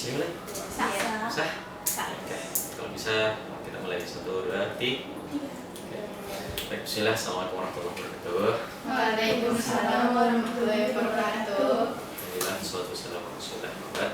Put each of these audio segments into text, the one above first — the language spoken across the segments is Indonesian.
Bisa mulai? Sah? Oke, kalau bisa kita mulai 1, 2, 3. Baik, bismillah. Assalamualaikum warahmatullahi wabarakatuh. Waalaikumsalam warahmatullahi wabarakatuh. Alhamdulillah, wassalatu wassalamu ala rasulillah.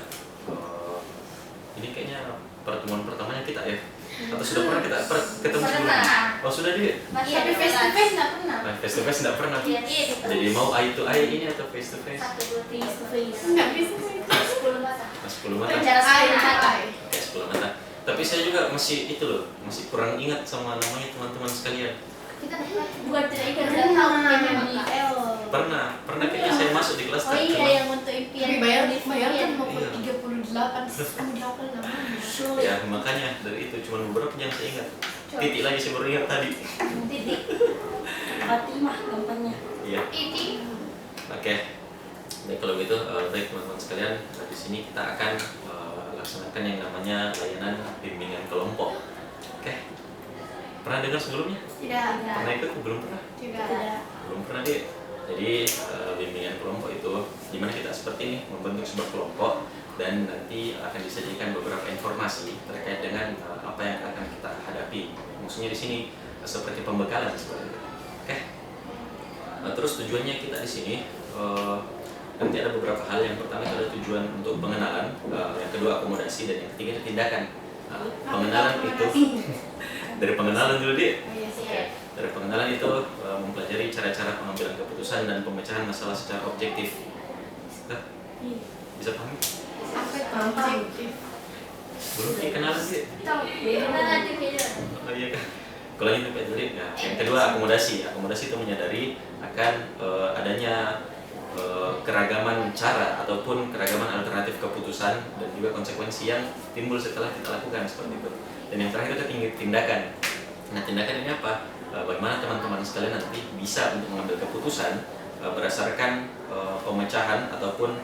Ini kayaknya pertemuan pertamanya kita ya? Atau sudah pernah kita ketemu sebelumnya? Oh sudah dia? Tapi face to face nggak pernah. Nah, face to face nggak pernah. Jadi mau eye to eye ini atau face to face? Nggak bisa sih. 10 mata. 10 mata. Bicara 10 mata. Oke, 10 mata. Tapi saya juga masih itu loh, masih kurang ingat sama namanya teman-teman sekalian. Kita bukan tidak ingat, tidak tahu MMIL. Pernah kayaknya saya masuk di kelas Oh iya, cuman- yang untuk impian. Tapi bayar kan mau Iya. 38 terus kamu dihafal namanya. Ya makanya dari itu cuma beberapa yang saya ingat. Titik lagi saya baru ingat tadi. Titik. Fatimah gampangnya. Iya. Titik. Oke. Baik kalau gitu, baik teman-teman sekalian, di sini kita akan laksanakan yang namanya layanan bimbingan kelompok. Oke. Pernah dengar sebelumnya? Tidak. Pernah ikut? Belum pernah? Tidak. Belum pernah deh. Jadi bimbingan kelompok itu dimana kita seperti ini membentuk sebuah kelompok dan nanti akan disajikan beberapa informasi terkait dengan apa yang akan kita hadapi. Maksudnya di sini seperti pembekalan seperti itu. Oke. Terus tujuannya kita di sini nanti ada beberapa hal. Yang pertama itu ada tujuan untuk pengenalan, yang kedua akomodasi, dan yang ketiga tindakan. Pengenalan itu dari pengenalan dulu dia. Dari pengenalan itu mempelajari cara-cara pengambilan keputusan dan pemecahan masalah secara objektif. Bisa paham? Objektif. Belum dikenalan sih. Tahu. Nanti beda. Oh iya kan. Kalau itu pelajari. Nah, yang kedua akomodasi. Akomodasi itu menyadari akan adanya keragaman cara ataupun keragaman alternatif keputusan dan juga konsekuensi yang timbul setelah kita lakukan seperti itu. Dan yang terakhir itu tindakan. Nah, tindakan ini apa? Bagaimana teman-teman sekalian nanti bisa untuk mengambil keputusan berdasarkan pemecahan ataupun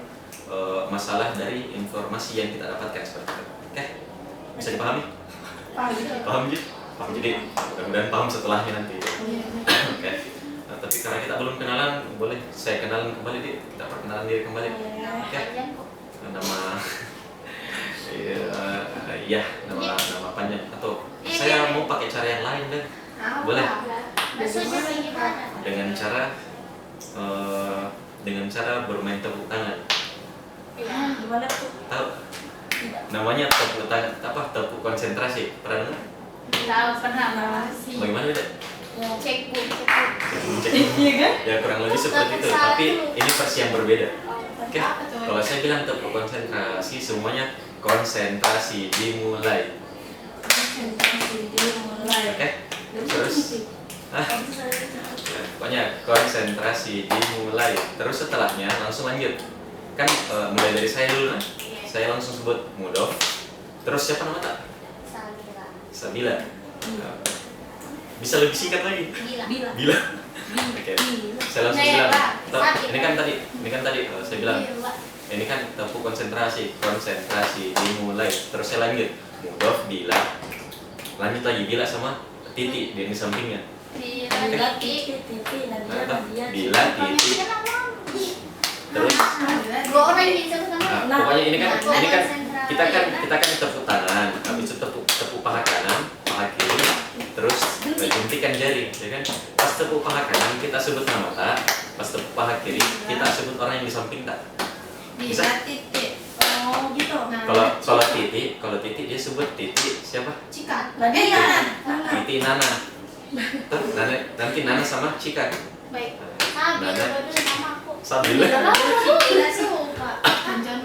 masalah dari informasi yang kita dapatkan seperti itu. Oke? Bisa dipahami? Paham gitu? Paham jadi mudah-mudahan paham setelahnya nanti. Oke. Nah, tapi karena kita belum kenalan, boleh saya kenalan kembali di kita perkenalan diri kembali. Oke. Nama iya, nama panjang atau saya mau pakai cara yang lain deh. Boleh. Maksudnya gimana? Dengan cara bermain tepuk tangan. Gimana tuh? Tahu? Namanya tepuk tangan tepuk konsentrasi. Pernah dengar? Tahu, pernah. Bagaimana beda? Cekbuk. Iya kan? Ya kurang lebih seperti itu, tapi ini versi yang berbeda. Oke, kalau saya bilang tepuk konsentrasi, semuanya konsentrasi dimulai. Oke, terus, ya, pokoknya konsentrasi dimulai. Terus setelahnya langsung lanjut. Kan mulai dari saya dulu, saya langsung sebut Mudof. Terus siapa nama tak? Sabila. Bisa lebih singkat lagi. Bila. Oke. Saya langsung bilang. Ini kan tadi saya bilang. Ini kan tepuk konsentrasi dimulai. Terus saya lanjut. Mudof, bila. Lanjut lagi bila sama titik di sampingnya. Bila titik. Terus. Dua orang yang bisa bersama. Nah, pokoknya ini kan kita kan tepuk tangan, habis itu tepuk paha kanan, paha kiri, terus jentikan jari, ya kan? Pas tepuk paha kanan kita sebut nama tak, pas tepuk paha kiri kita sebut orang yang di samping tak. Bisa? Titik. Oh gitu. Kalau titik dia sebut titik siapa? Cikat. Titik Nana. Tuh, nanti Nana sama Cika. Baik. Nana. Sama aku. Sabil. Tidak suka.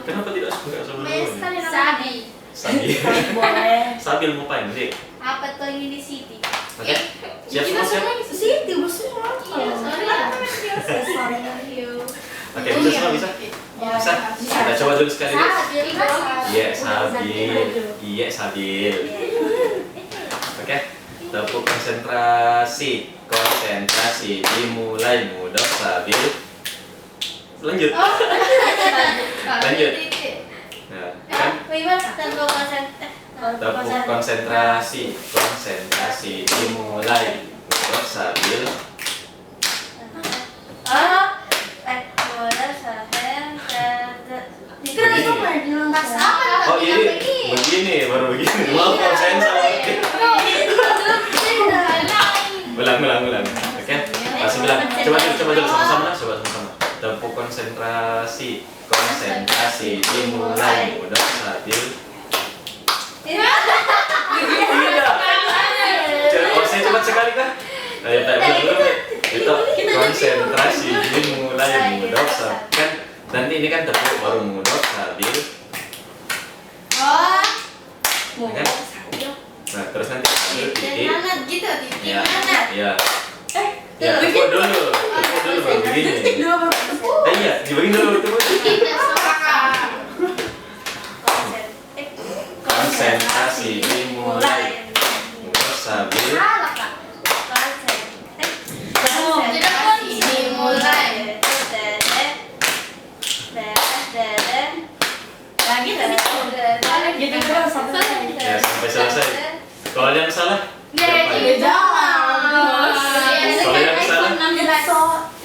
Kenapa tidak suka sama lu? Sabi. Sabil. Boleh. Sabil mau paling deh. Apa tuh ini di City? Oke. Siap semua. Siti semua. Iya, soalnya Oke, bisa semua bisa. Bisa. Kita coba dulu sekali. Iya, Sabil. Oke. Tepuk konsentrasi dimulai. Mudof, Sabil. Lanjut. Lanjut. Nah, kan tepuk konsentrasi dimulai. Mudof, Sabil. Oh iya, baru begini. Maaf kalau saya salah. Ulang. Oke. Masih bilang. Coba dulu sama-sama. Tepuk konsentrasi. Dimulai. Udah stabil. Saya cepat sekali kah? Ayo tak dulu. Itu konsentrasi dimulai mudok kan nanti ini kan tepuk baru mudok stabil. Kan? Nah terus nanti ambil titik. Ya. Ya tepuk dulu baru begini. Iya dibagi dulu tepuk. Konsentrasi dimulai mudok stabil. Ya sampai selesai. Kalau ada yang salah,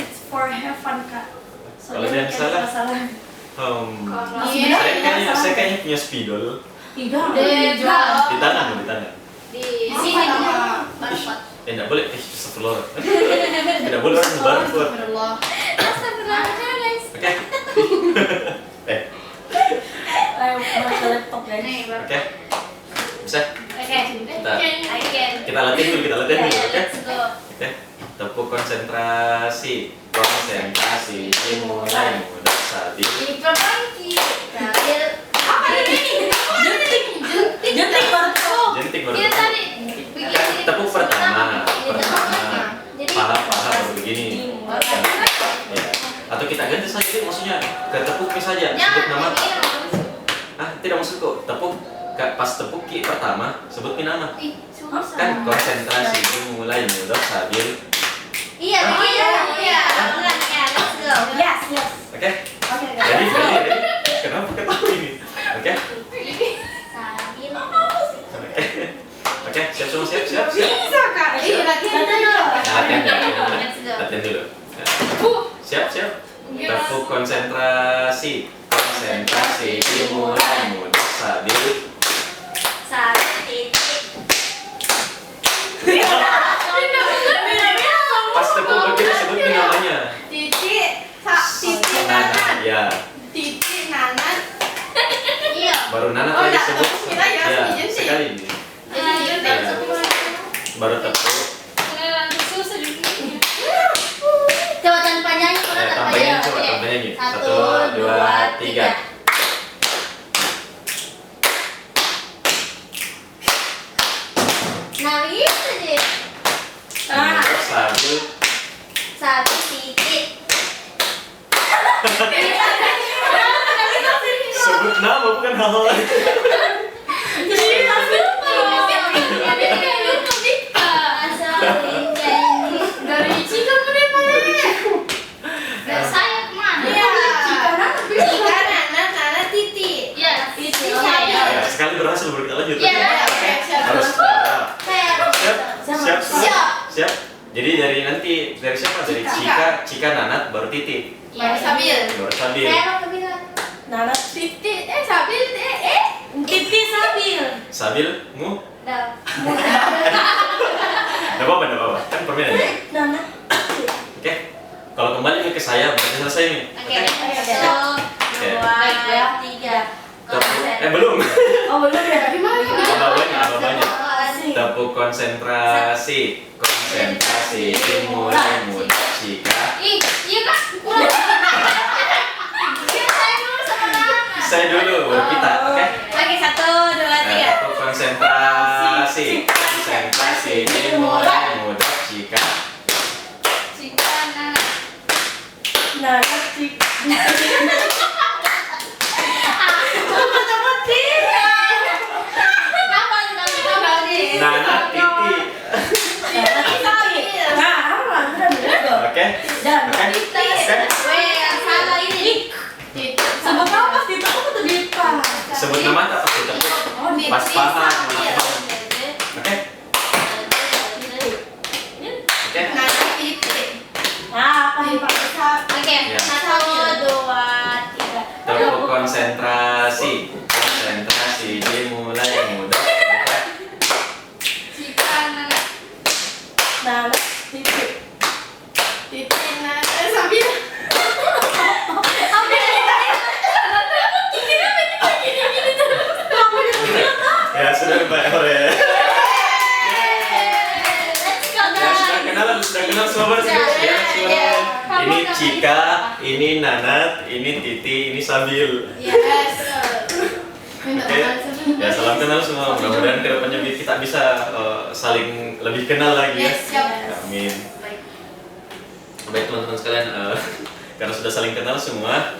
It's for have fun, Kak. Kalau ada yang salah, saya kayaknya punya spidol di tangan. Di sini Tidak boleh, astagfirullah. Tidak boleh orang barcode. Oke. Oke. Bisa? Kita latihan dulu, oke? Oke. Tepuk konsentrasi dimulai mudok stabil. Jentik baru. Tepuk pertama. Paha baru begini. Ya. Atau kita ganti saja maksudnya ke tepuk saja sebut nama. Tidak maksudku tepuk pas tepuk pertama sebut nama. Kan konsentrasi dimulai mudok stabil. Iya. Let's go. Yes. Oke. Jadi kenapa ketahui ini? Oke. Oke, siap semua, siap. Bisa, Kak. Latihan dulu. Siap. Tepuk konsentrasi dimulai mudok stabil. Pas tepuk begini sebutin namanya. Nana, ya. Baru Nana lagi sebut. Ya, sekali. Baru tepuk. Coba tanpa nyanyi, Tanpa nyanyi. 1, 2, 3. Nah, gitu deh. Mudok stabil. 1 titik. Sebut nama bukan hal lain. Dari Cika saya kemana? Cika, Nana, Titi. Ya, Titi saya. Ya, sekali berhasil baru kita lanjut. Ya, Harus. Siap. Siap. Jadi dari siapa? Dari Cika, Nanat, baru Titi. Baru Sabil. Saya mau bilang. Nana Titi, Sabil, Titi Sabil. Sabil, mu? Dah. Nggak apa-apa. Kan permainan ya. Nana. Oke. Kalau kembali ke saya, berarti selesai nih. Oke. 1, 2, 3. Belum. Oh, belum ya? Apa banyak? Tepuk konsentrasi dimulai mudok Cika. Iya Kak. Saya dulu sama Nana. Saya dulu, baru kita, oke? Oke, 1, 2, 3. Tepuk konsentrasi dimulai mudok Cika. Cika, Nana. Nana Cik. Nana Titi. Oke. Sebut apa sih? Itu aku tuh Dipa. Sebut nama tak pasti tepuk. Pas paha. Oke. Oke. Apa yang Oke, 1, 2, 3. Tepuk konsentrasi dimulai Cika, ini Nanat, ini Titi, ini Sabil. Yes. Minta Oke, maaf sebelum. ya salam kenal semua. Mudah-mudahan kedepannya kita bisa saling lebih kenal lagi ya. Yes, siap. Amin. Baik. Baik teman-teman sekalian, karena sudah saling kenal semua,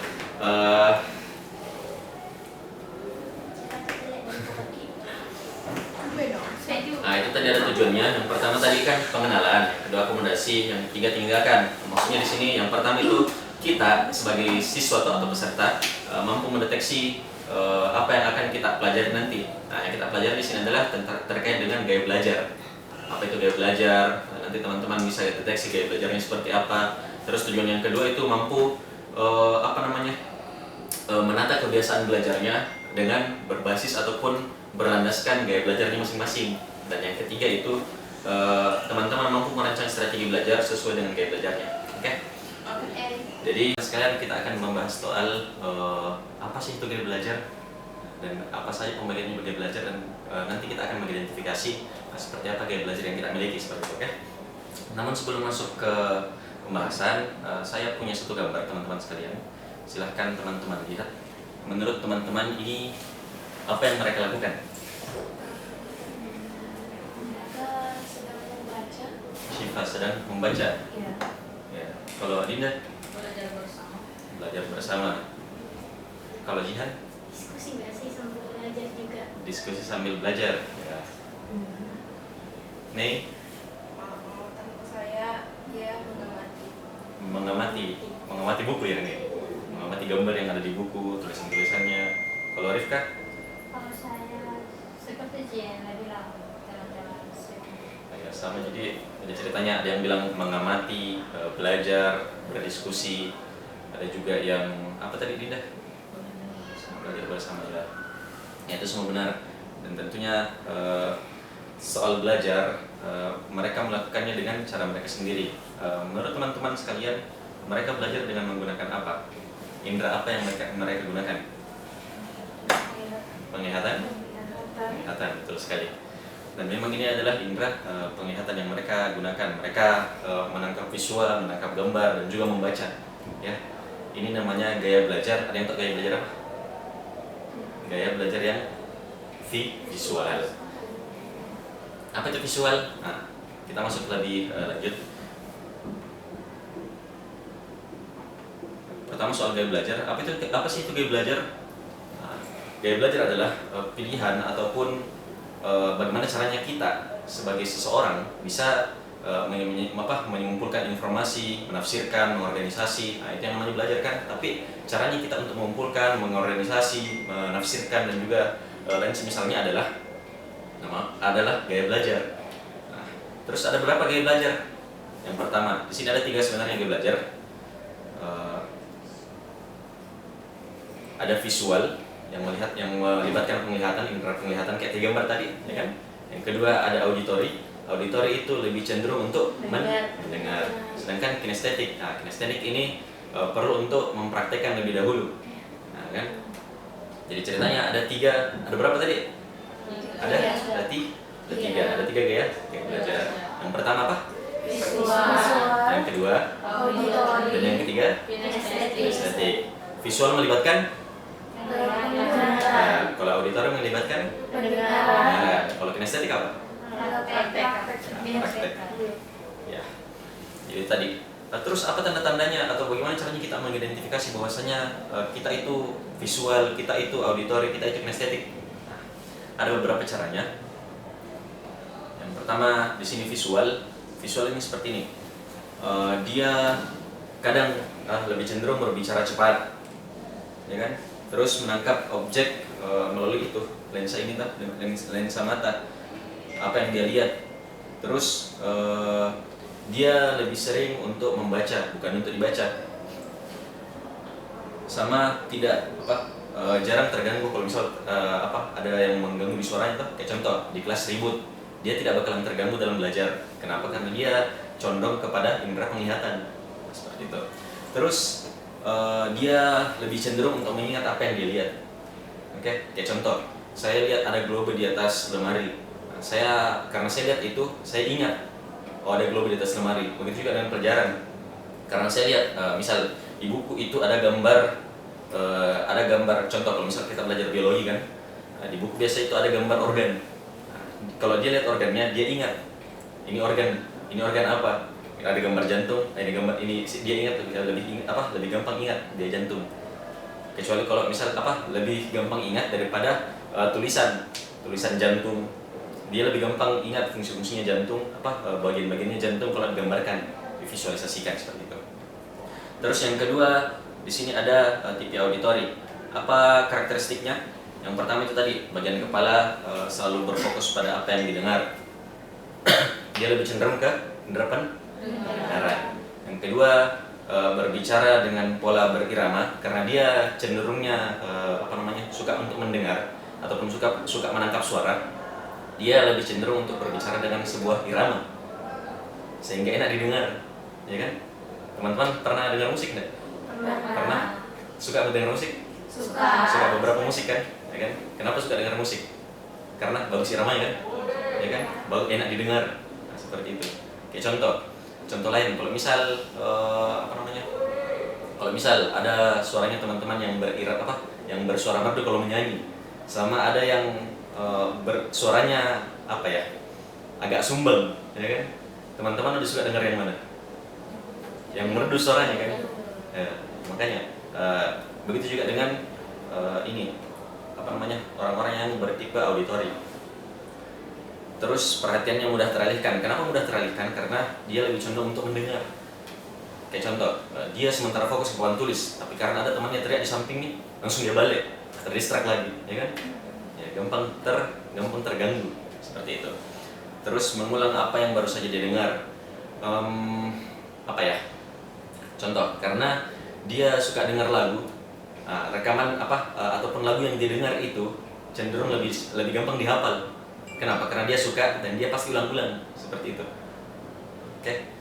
nah itu tadi ada tujuannya. Yang pertama tadi kan pengenalan, yang kedua akomodasi, yang ketiga tinggalkan. Maksudnya di sini yang pertama itu kita sebagai siswa atau peserta mampu mendeteksi apa yang akan kita pelajari nanti. Nah, yang kita pelajari di sini adalah terkait dengan gaya belajar. Apa itu gaya belajar? Nanti teman-teman bisa deteksi gaya belajarnya seperti apa. Terus tujuan yang kedua itu mampu menata kebiasaan belajarnya dengan berbasis ataupun berlandaskan gaya belajarnya masing-masing. Dan yang ketiga itu teman-teman mampu merancang strategi belajar sesuai dengan gaya belajarnya. Oke? Jadi sekarang kita akan membahas soal apa sih itu gaya belajar dan apa saja pembagiannya gaya belajar, dan nanti kita akan mengidentifikasi seperti apa gaya belajar yang kita miliki seperti itu. Oke? Namun sebelum masuk ke pembahasan, saya punya satu gambar teman-teman sekalian. Silahkan teman-teman lihat. Menurut teman-teman ini apa yang mereka lakukan? Sedang membaca. Syifa sedang membaca. Iya. Ya. Kalau Dinda Belajar bersama. belajar bersama. Kalau Jihan Diskusi nggak sih sambil belajar juga? diskusi sambil belajar. Ya. Nih Menurut saya dia mengamati buku ya nih. Mengamati gambar yang ada di buku, tulisan-tulisannya. Kalau Rifka Kalau saya seperti Jen bilang jalan-jalan. ya, sama, jadi ada ceritanya, ada yang bilang mengamati, belajar, berdiskusi, ada juga yang apa tadi Dinda? Belajar bersama ya, itu semua benar. Dan tentunya soal belajar mereka melakukannya dengan cara mereka sendiri. Menurut teman-teman sekalian, mereka belajar dengan menggunakan apa? Indra apa yang mereka gunakan? Penglihatan? Penglihatan, betul sekali. Dan memang ini adalah indera penglihatan yang mereka gunakan. Mereka menangkap visual, menangkap gambar, dan juga membaca. Ya, ini namanya gaya belajar. Ada yang tahu gaya belajar apa? Gaya belajar yang visual. Apa itu visual? Nah, kita masuk lebih lanjut. Pertama soal gaya belajar. Apa sih itu gaya belajar? Nah, gaya belajar adalah pilihan ataupun bagaimana caranya kita sebagai seseorang bisa mengumpulkan informasi, menafsirkan, mengorganisasi. Nah, itu yang namanya belajar kan. Tapi caranya kita untuk mengumpulkan, mengorganisasi, menafsirkan, dan juga lain semisalnya adalah gaya belajar. Nah, terus ada berapa gaya belajar? Yang pertama, di sini ada 3 sebenarnya gaya belajar. Ada visual yang melibatkan penglihatan, indera penglihatan kayak 3 gambar tadi, ya kan? Yang kedua ada auditory. Auditory itu lebih cenderung untuk mendengar. Sedangkan kinestetik. Nah, kinestetik ini perlu untuk mempraktekkan lebih dahulu. Nah, kan? Jadi ceritanya ada berapa tadi? Ada 3 gaya belajar. Yang pertama apa? Visual. Yang kedua, Auditory. dan yang ketiga, kinestetik. Visual melibatkan, nah, kalau auditor melibatkan pendengaran. Kalau kinestetik apa? Praktek. Ya. Jadi tadi. Terus apa tanda-tandanya atau bagaimana caranya kita mengidentifikasi bahwasanya kita itu visual, kita itu auditori, kita itu kinestetik? Nah, ada beberapa caranya. Yang pertama di sini visual. Visual ini seperti ini. Dia kadang lebih cenderung berbicara cepat, ya kan? Terus menangkap objek melalui itu lensa ini lensa mata, apa yang dia lihat. Terus dia lebih sering untuk membaca, bukan untuk dibaca. Sama tidak jarang terganggu kalau misal ada yang mengganggu di suaranya tuh. Kayak contoh di kelas ribut, dia tidak bakalan terganggu dalam belajar. Kenapa? Karena dia condong kepada indera penglihatan. Seperti itu. Terus dia lebih cenderung untuk mengingat apa yang dia lihat. Oke, kayak contoh, saya lihat ada globe di atas lemari. Nah, karena saya lihat itu, saya ingat, oh ada globe di atas lemari. Begitu juga dengan pelajaran. Karena saya lihat misal di buku itu ada gambar contoh kalau misal kita belajar biologi kan, di buku biasa itu ada gambar organ. Kalau dia lihat organnya, dia ingat ini organ apa. Ada gambar jantung, ini dia ingat lebih gampang ingat dia jantung. Kecuali kalau misal lebih gampang ingat daripada tulisan jantung. Dia lebih gampang ingat fungsi-fungsinya jantung, bagian-bagiannya jantung kalau digambarkan, divisualisasikan seperti itu. Terus yang kedua, di sini ada tipe auditori. Apa karakteristiknya? Yang pertama itu tadi, bagian kepala selalu berfokus pada apa yang didengar. Dia lebih cenderung ke penerapan pendengaran. Yang kedua, berbicara dengan pola berirama karena dia cenderungnya suka untuk mendengar ataupun suka menangkap suara. Dia lebih cenderung untuk berbicara dengan sebuah irama sehingga enak didengar, ya kan? Teman-teman pernah dengar musik enggak? Pernah? Suka mendengar musik? Suka beberapa musik kan? Ya kan? Kenapa suka dengar musik? Karena bagus iramanya kan? Ya kan? Bagus, enak didengar. Nah, seperti itu. Kayak contoh lain, kalau misal kalau misal ada suaranya teman-teman yang yang bersuara merdu kalau menyanyi, sama ada yang suaranya agak sumbang, ya kan? Teman-teman udah suka dengar yang mana? Yang merdu suaranya kan? Ya, makanya begitu juga dengan orang-orang yang bertipe auditori. Terus perhatiannya mudah teralihkan. Kenapa mudah teralihkan? Karena dia lebih condong untuk mendengar. Kayak contoh, dia sementara fokus ke papan tulis, tapi karena ada temannya teriak di samping nih, langsung dia balik, terdistract lagi, ya kan? Ya, gampang terganggu seperti itu. Terus mengulang apa yang baru saja dia dengar. Contoh, karena dia suka dengar lagu, rekaman ataupun lagu yang dia dengar itu cenderung lebih gampang dihafal. Kenapa? Karena dia suka dan dia pasti ulang-ulang seperti itu. Oke,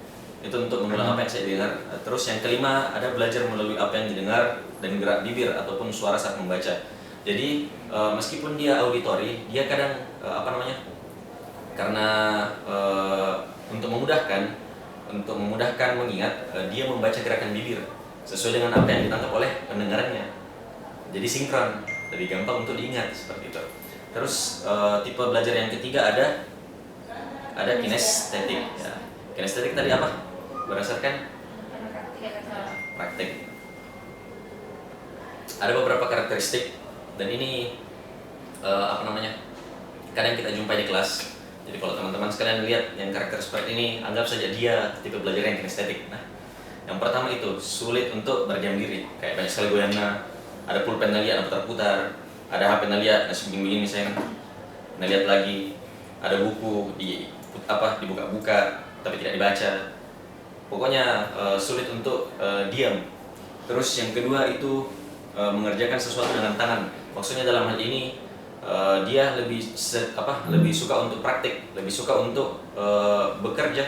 itu untuk mengulang apa yang saya dengar. Terus yang kelima ada belajar melalui apa yang didengar dan gerak bibir ataupun suara saat membaca. Jadi meskipun dia auditori, dia kadang karena untuk memudahkan mengingat, dia membaca gerakan bibir sesuai dengan apa yang ditangkap oleh pendengarannya. Jadi sinkron, lebih gampang untuk diingat seperti itu. Terus tipe belajar yang ketiga ada kinestetik. Ya. Kinestetik tadi apa? Berdasarkan praktek. Ada beberapa karakteristik dan ini kadang kita jumpai di kelas. Jadi kalau teman-teman sekalian lihat yang karakter seperti ini, anggap saja dia tipe belajar yang kinestetik. Nah, yang pertama itu sulit untuk berdiam diri, kayak banyak sekali goyangnya, ada pulpen lihat, ada putar-putar, ada HP lihat, nasi begini misalnya, lihat lagi, ada buku dibuka-buka tapi tidak dibaca. Pokoknya sulit untuk diam. Terus yang kedua itu mengerjakan sesuatu dengan tangan. Maksudnya dalam hal ini dia lebih suka untuk praktik, lebih suka untuk bekerja.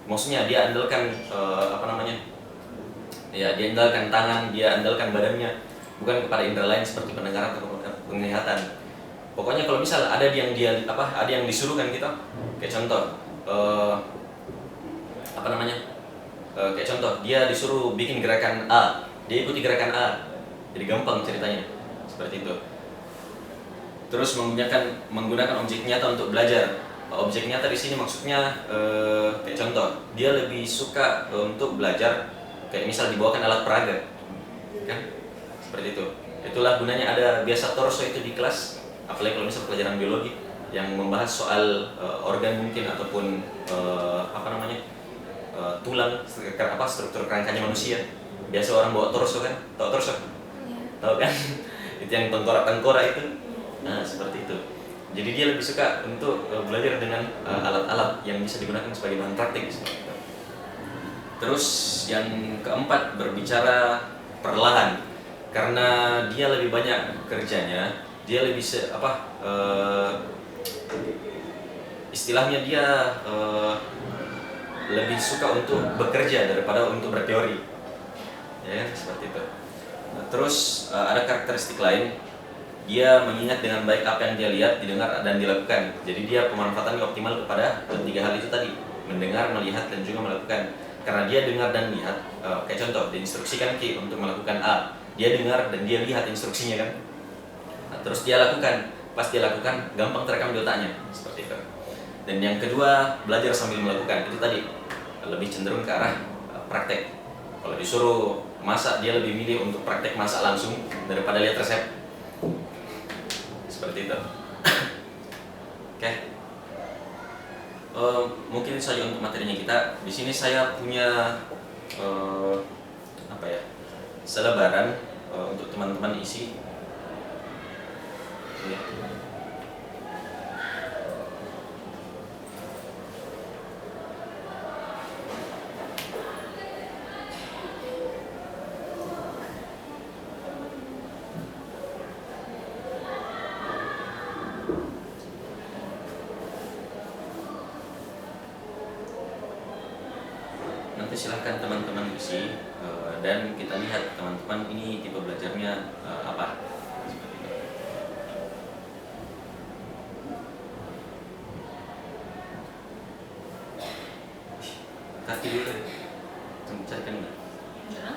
Maksudnya dia andalkan dia andalkan tangan, dia andalkan badannya, bukan kepada indera lain seperti pendengaran atau penglihatan. Pokoknya kalau misal ada yang disuruhkan kita, kayak contoh kayak contoh dia disuruh bikin gerakan A, dia ikuti gerakan A, jadi gampang ceritanya seperti itu. Terus menggunakan objek nyata untuk belajar. Objek nyata di sini maksudnya kayak contoh, dia lebih suka untuk belajar kayak misal dibawakan alat peraga, kan? Seperti itu. Itulah gunanya ada biasa torso itu di kelas, apalagi kalau misal pelajaran biologi yang membahas soal organ mungkin ataupun tulang, struktur kerangkanya manusia. Biasa orang bawa torso kan? Tahu torso? Tahu kan? Itu yang tengkorak itu. Nah, seperti itu. Jadi dia lebih suka untuk belajar dengan alat-alat yang bisa digunakan sebagai bahan praktik. Terus yang keempat, berbicara perlahan. Karena dia lebih banyak kerjanya, dia lebih istilahnya dia lebih suka untuk bekerja daripada untuk berteori, ya seperti itu. Terus ada karakteristik lain, dia mengingat dengan baik apa yang dia lihat, didengar dan dilakukan. Jadi dia pemanfaatannya optimal kepada tiga hal itu tadi, mendengar, melihat dan juga melakukan. karena dia dengar dan lihat. Kayak contoh, diinstruksikan Ki untuk melakukan A, dia dengar dan dia lihat instruksinya kan. Nah, terus dia lakukan, pas dia lakukan gampang terekam di otaknya, seperti itu. Dan yang kedua, belajar sambil melakukan, itu tadi lebih cenderung ke arah praktek. Kalau disuruh masak, dia lebih milih untuk praktek masak langsung daripada lihat resep, seperti itu. Oke. Mungkin saja untuk materinya kita. Di sini saya punya selebaran untuk teman-teman isi. Ya. Nanti silahkan teman-teman isi dan kita lihat teman-teman ini tipe belajarnya apa. Seperti itu. Kaki dulu, carikan nggak? Jangan,